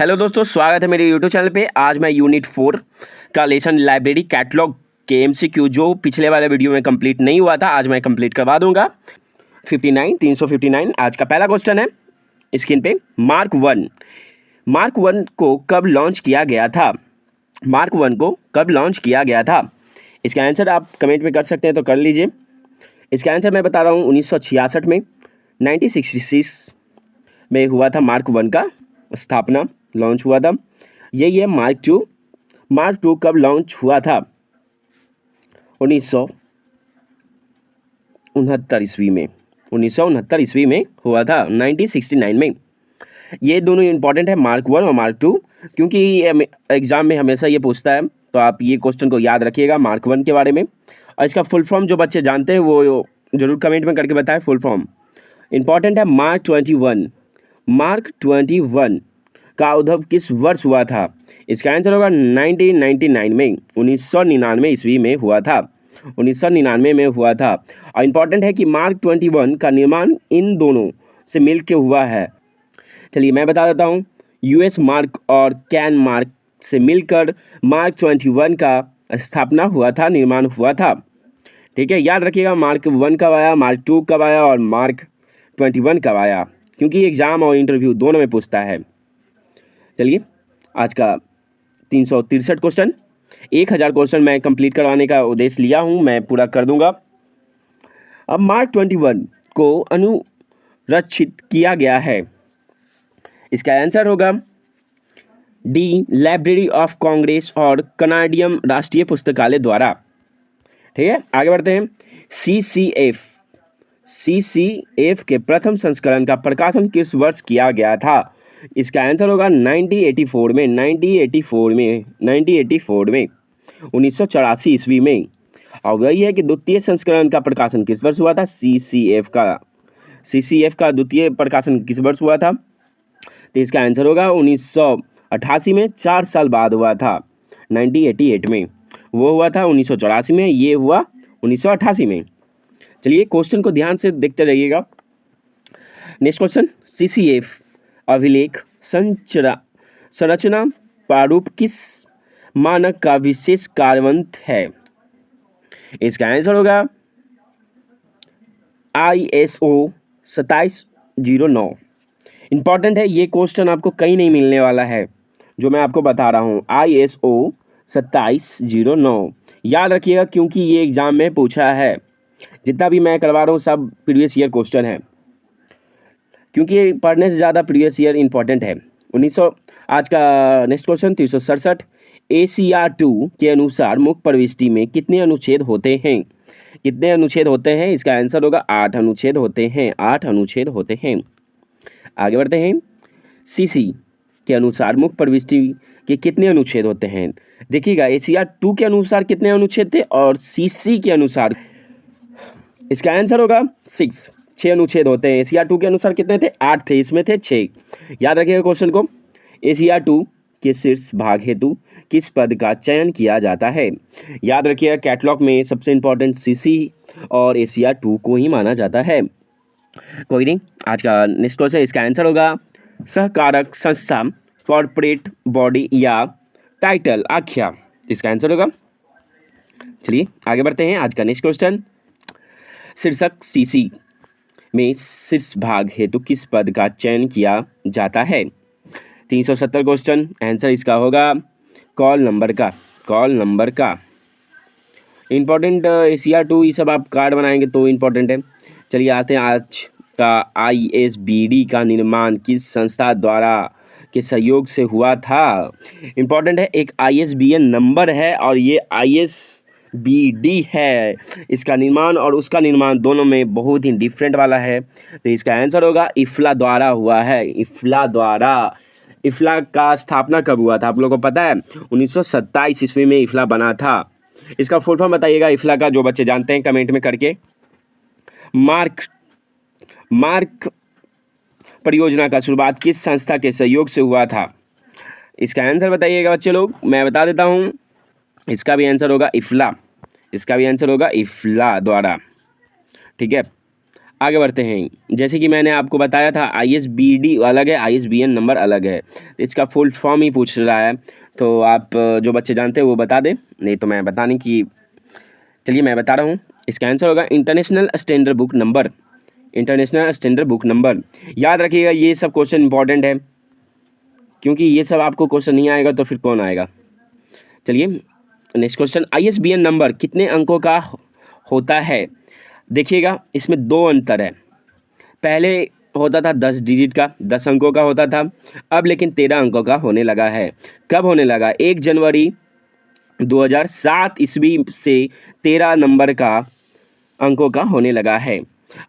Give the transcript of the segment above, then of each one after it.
Hello दोस्तों, स्वागत है मेरे यूट्यूब चैनल पे। आज मैं यूनिट 4 का लेसन लाइब्रेरी कैटलॉग के एमसीक्यू जो पिछले वाले वीडियो में कंप्लीट नहीं हुआ था, आज मैं कंप्लीट करवा दूंगा। 359 आज का पहला क्वेश्चन है स्क्रीन पे। मार्क वन को कब लॉन्च किया गया था? मार्क वन को कब लॉन्च किया गया था? इसका आंसर आप कमेंट में कर सकते हैं तो कर लीजिए। इसका आंसर मैं बता रहा हूँ 1966 में, 1966 में हुआ था मार्क वन का स्थापना, लॉन्च हुआ था। यही है मार्क टू कब लॉन्च हुआ था? 1969 ईस्वी में, 1969 ईस्वी में हुआ था, 1969 में। ये दोनों इंपॉर्टेंट है, मार्क वन और मार्क टू, क्योंकि एग्जाम में हमेशा ये पूछता है, तो आप ये क्वेश्चन को याद रखिएगा मार्क वन के बारे में। और इसका फुल फॉर्म जो बच्चे जानते हैं वो जरूर कमेंट में करके बताएं। फुल फॉर्म इंपॉर्टेंट है। मार्क 21 का उद्भव किस वर्ष हुआ था? इसका आंसर होगा 1999 में, 1999 ईस्वी में हुआ था, 1999 में हुआ था। और इम्पॉर्टेंट है कि मार्क 21 का निर्माण इन दोनों से मिल के हुआ है। चलिए मैं बता देता हूँ। यूएस मार्क और कैन मार्क से मिलकर मार्क 21 का स्थापना हुआ था, निर्माण हुआ था। ठीक है, याद रखिएगा मार्क 1 कब आया, मार्क 2 कब आया और मार्क 21 कब आया, क्योंकि एग्जाम और इंटरव्यू दोनों में पूछता है। चलिए आज का 363 क्वेश्चन, 1000 क्वेश्चन मैं कंप्लीट करवाने का उद्देश्य लिया हूं, मैं पूरा कर दूंगा। अब मार्क 21 को अनुरक्षित किया गया है। इसका आंसर होगा डी, लाइब्रेरी ऑफ कांग्रेस और कनाडियन राष्ट्रीय पुस्तकालय द्वारा। ठीक है, आगे बढ़ते हैं। सीसीएफ के प्रथम संस्करण का प्रकाशन किस वर्ष किया गया था? इसका आंसर होगा 1984 में, 1984 ईस्वी में। और वही है कि द्वितीय संस्करण का प्रकाशन किस वर्ष हुआ था? सीसीएफ का द्वितीय प्रकाशन किस वर्ष हुआ था? तो इसका आंसर होगा 1988 में, 4 साल बाद हुआ था, 1988 में। वो हुआ था 1984 में, ये हुआ 1988 में। चलिए क्वेश्चन को ध्यान से देखते रहिएगा। नेक्स्ट क्वेश्चन, सीसीएफ अभिलेख संरचना प्रारूप किस मानक का विशेष कार्यान्वयन है? इसका आंसर होगा ISO 2709। इंपॉर्टेंट है, ये क्वेश्चन आपको कहीं नहीं मिलने वाला है जो मैं आपको बता रहा हूँ। ISO 2709 याद रखिएगा, क्योंकि ये एग्जाम में पूछा है। जितना भी मैं करवा रहा हूँ सब प्रीवियस ईयर क्वेश्चन है, क्योंकि पढ़ने से ज़्यादा प्रीवियस ईयर इंपॉर्टेंट है। 1900 आज का नेक्स्ट क्वेश्चन 367। ACR 2 के अनुसार मुख्य प्रविष्टि में कितने अनुच्छेद होते हैं? कितने अनुच्छेद होते हैं? इसका आंसर होगा 8 अनुच्छेद होते हैं, 8 अनुच्छेद होते हैं। आगे बढ़ते हैं। CC के अनुसार मुख्य प्रविष्टि के कितने अनुच्छेद होते हैं? देखिएगा ACR 2 के अनुसार कितने अनुच्छेद थे और CC के अनुसार, इसका आंसर होगा 6 अनुच्छेद होते हैं। ACR 2 के अनुसार कितने थे? 8 थे, इसमें थे 6। याद रखिएगा क्वेश्चन को। ACR 2 के शीर्ष भाग हेतु किस पद का चयन किया जाता है? याद रखिएगा कैटलॉग में सबसे इंपॉर्टेंट CC और ACR 2 को ही माना जाता है। कोई नहीं, आज का नेक्स्ट क्वेश्चन, इसका आंसर होगा सहकारक संस्था, कॉर्पोरेट बॉडी या टाइटल आख्या। इसका आंसर होगा। चलिए आगे बढ़ते हैं। आज का नेक्स्ट क्वेश्चन, शीर्षक CC में शीर्ष भाग हेतु किस पद का चयन किया जाता है? 370 क्वेश्चन, आंसर इसका होगा कॉल नंबर का। इंपॉर्टेंट ACR 2 ये सब आप कार्ड बनाएंगे तो इंपॉर्टेंट है। चलिए आते हैं। आज का ISBD का निर्माण किस संस्था द्वारा के सहयोग से हुआ था? इंपॉर्टेंट है, एक ISBN नंबर है और ये ISBD है। इसका निर्माण और उसका निर्माण दोनों में बहुत ही डिफरेंट वाला है। तो इसका आंसर होगा इफ्ला द्वारा हुआ है, इफ्ला द्वारा। इफ्ला का स्थापना कब हुआ था आप लोगों को पता है? 1927 ईस्वी में इफ्ला बना था। इसका फुल फॉर्म बताइएगा इफ्ला का, जो बच्चे जानते हैं कमेंट में करके। मार्क परियोजना का शुरुआत किस संस्था के सहयोग से हुआ था? इसका आंसर बताइएगा बच्चे लोग, मैं बता देता हूँ। इसका भी आंसर होगा इफ्ला, इसका भी आंसर होगा इफ्ला द्वारा। ठीक है, आगे बढ़ते हैं। जैसे कि मैंने आपको बताया था ISBD अलग है, ISBN नंबर अलग है, तो इसका फुल फॉर्म ही पूछ रहा है। तो आप जो बच्चे जानते हैं वो बता दें, नहीं तो मैं बताने की, चलिए मैं बता रहा हूँ। इसका आंसर होगा international standard book number. International standard book number, याद रखिएगा ये सब क्वेश्चन इंपॉर्टेंट है, क्योंकि ये सब आपको क्वेश्चन नहीं आएगा तो फिर कौन आएगा। चलिए नेक्स्ट क्वेश्चन, ISBN नंबर कितने अंकों का होता है? देखिएगा इसमें दो अंतर है। पहले होता था 10 डिजिट का, 10 अंकों का होता था, अब लेकिन 13 अंकों का होने लगा है। कब होने लगा? 1 जनवरी 2007 ईस्वी से 13 नंबर का अंकों का होने लगा है।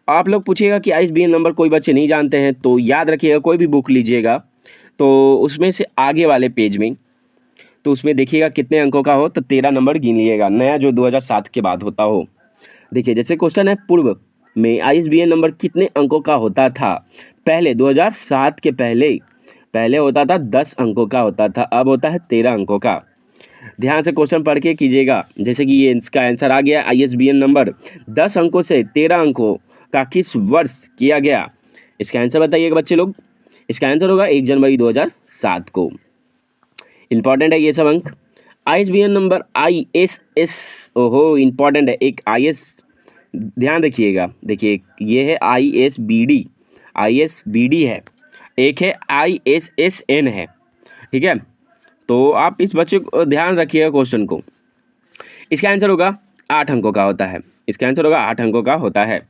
आप लोग पूछिएगा कि ISBN नंबर कोई बच्चे नहीं जानते हैं, तो याद रखिएगा कोई भी बुक लीजिएगा तो उसमें से आगे वाले पेज में, तो उसमें देखिएगा कितने अंकों का हो तो 13 नंबर गिन लीजिएगा, नया जो 2007 के बाद होता हो। देखिए जैसे क्वेश्चन है, पूर्व में ISBN नंबर कितने अंकों का होता था? पहले 2007 के पहले होता था 10 अंकों का होता था, अब होता है 13 अंकों का। ध्यान से क्वेश्चन पढ़ के कीजिएगा। जैसे कि ये इसका आंसर आ गया, ISBN नंबर 10 अंकों से 13 अंकों का किस वर्ष किया गया? इसका आंसर बताइएगा बच्चे लोग। इसका आंसर होगा 1 जनवरी 2007 को। इंपॉर्टेंट है ये सब अंक। ISBN नंबर ISS, ओहो इंपॉर्टेंट है, एक IS ध्यान रखिएगा। देखिए ये है ISBD है, एक है ISSN है, ठीक है। तो आप इस बच्चे को ध्यान रखिएगा क्वेश्चन को। इसका आंसर होगा 8 अंकों का होता है। इसका आंसर होगा 8 अंकों का होता है।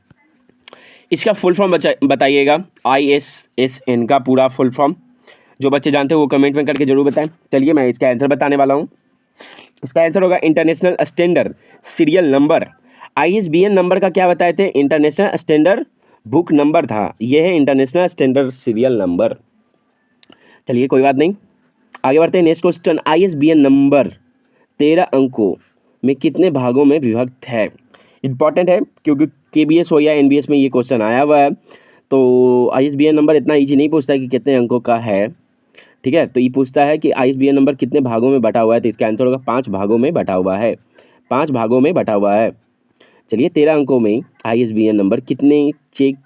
इसका फुल फॉर्म बताइएगा, ISSN का पूरा फुल फॉर्म। जो बच्चे जानते हैं वो कमेंट में करके जरूर बताएं। चलिए मैं इसका आंसर बताने वाला हूँ। इसका आंसर होगा international standard serial number. ISBN number का क्या बताए थे? इंटरनेशनल स्टैंडर्ड बुक नंबर था, यह है इंटरनेशनल स्टैंडर्ड सीरियल नंबर। चलिए कोई बात नहीं, आगे बढ़ते हैं। नेक्स्ट क्वेश्चन, ISBN नंबर 13 अंकों में कितने भागों में विभक्त है? इंपॉर्टेंट है क्योंकि KBS हो या NBS में ये क्वेश्चन आया हुआ है। तो ISBN नंबर इतना ईजी नहीं पूछता है कि कितने अंकों का है, ठीक है। तो ये पूछता है कि ISBN नंबर कितने भागों में बटा हुआ है, तो इसका आंसर होगा 5 भागों में बटा हुआ है। 5 भागों में बटा हुआ है। चलिए 13 अंकों में ISBN नंबर कितने चेक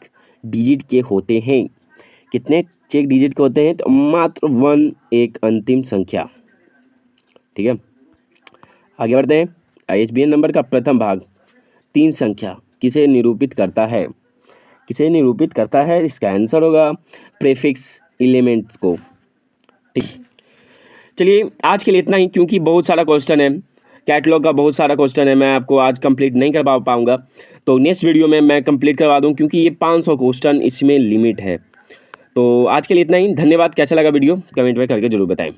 डिजिट के होते हैं? कितने चेक डिजिट के होते हैं? तो मात्र 1, एक अंतिम संख्या, ठीक है। आगे बढ़ते हैं। ISBN नंबर का प्रथम भाग 3 संख्या किसे निरूपित करता है? किसे निरूपित करता है? इसका आंसर होगा प्रीफिक्स एलिमेंट्स को, ठीक। चलिए आज के लिए इतना ही, क्योंकि बहुत सारा क्वेश्चन है, कैटलॉग का बहुत सारा क्वेश्चन है, मैं आपको आज कंप्लीट नहीं करवा पाऊंगा। तो नेक्स्ट वीडियो में मैं कंप्लीट करवा दूं, क्योंकि ये 500 क्वेश्चन इसमें लिमिट है। तो आज के लिए इतना ही, धन्यवाद। कैसा लगा वीडियो कमेंट में करके जरूर बताएं।